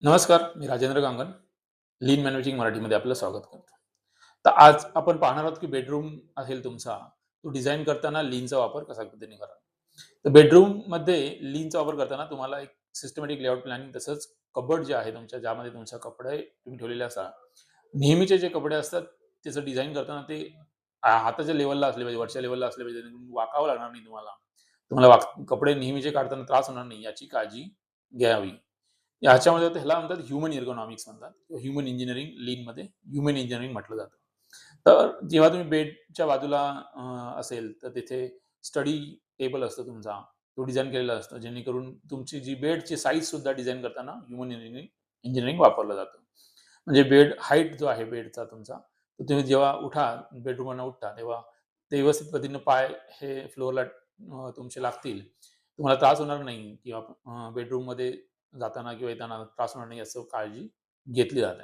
नमस्कार, मी राजेंद्र गांगण. लीन मॅनेजिंग मराठीमध्ये आपलं स्वागत करतो. तर आज आपण पाहणार आहोत, की बेडरूम असेल तुमचा, तो डिझाइन करताना लीनचा वापर कशा पद्धतीने करावा. तर बेडरूममध्ये लीनचा वापर करताना तुम्हाला एक सिस्टमॅटिक लेआउट प्लॅनिंग तसंच कबर्ड जे आहे तुमच्या, ज्यामध्ये तुमचे कपडे तुम्ही ठेवलेले असतात. नेहमीचे जे कपडे असतात, त्याचं डिझाइन करताना ते हाताच्या लेव्हलला असले पाहिजे, वरच्या लेव्हलला असले पाहिजे. जेणेकरून वाकावं लागणार नाही तुम्हाला. तुम्हाला कपडे नेहमीचे काढताना त्रास होणार नाही, याची काळजी घ्यावी. ह्याच्यामध्ये ह्याला म्हणतात ह्युमन इर्गोनॉमिक्स म्हणतात किंवा ह्युमन इंजिनिअरिंग लीनमध्ये ह्युमन इंजिनिअरिंग म्हटलं जातं. तर जेव्हा तुम्ही बेडच्या बाजूला असेल तर तिथे स्टडी टेबल असतो तुमचा. तो डिझाइन केलेला असतो जेणेकरून तुमची जी बेडची साईज सुद्धा डिझाइन करताना ह्युमन इंजिनिअरिंग इंजिनिअरिंग वापरलं जातं. म्हणजे बेड हाईट जो आहे बेडचा तुमचा, तर तुम्ही जेव्हा बेडरूमवरनं उठता तेव्हा ते व्यवस्थित पद्धतीने पाय हे फ्लोअरला तुमचे लागतील. तुम्हाला त्रास होणार नाही किंवा बेडरूममध्ये जाताना किंवा येताना त्रास होणार नाही असं काळजी घेतली जाते.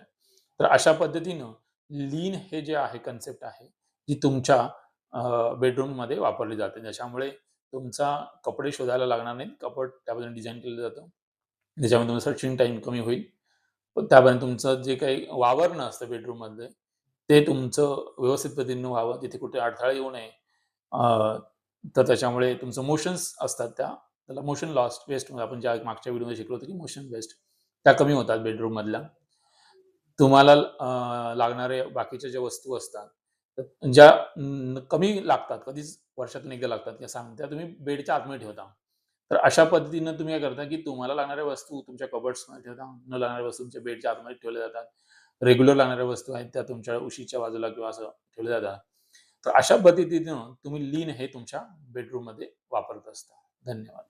तर अशा पद्धतीनं लीन हे जे आहे कन्सेप्ट आहे, जी तुमच्या बेडरूममध्ये वापरली जाते. ज्याच्यामुळे तुमचा कपडे शोधायला लागणार नाहीत. कपाट त्या पद्धतीने डिझाइन केलं जातं. त्याच्यामध्ये तुमचं सर्चिंग टाईम कमी होईल. पण त्यापर्यंत तुमचं जे काही वावरणं असतं बेडरूममध्ये, ते तुमचं व्यवस्थित पद्धतीने व्हावं. तिथे कुठे अडथळा येऊ नये. अ, तर त्याच्यामुळे तुमचं मोशन्स असतात त्याला मोशन लॉस वेस्ट आपण ज्या मागच्या व्हिडिओमध्ये शिकलो होतो, की मोशन वेस्ट त्या कमी होतात बेडरूममधल्या. तुम्हाला लागणारे बाकीच्या ज्या वस्तू असतात, तर ज्या कमी लागतात, कधीच वर्षातून एकदा लागतात किंवा त्या तुम्ही बेडच्या आतमध्ये ठेवता. तर अशा पद्धतीनं तुम्ही काय करता, की तुम्हाला लागणाऱ्या वस्तू तुमच्या कबर्ड्समध्ये ठेवता. न लागणाऱ्या वस्तू तुमच्या बेडच्या आतमध्ये ठेवल्या जातात. रेग्युलर लागणाऱ्या वस्तू आहेत त्या तुमच्या उशीच्या बाजूला किंवा असं ठेवल्या जातात. तर अशा पद्धतीनं तुम्ही लीन हे तुमच्या बेडरूममध्ये वापरत असता. धन्यवाद.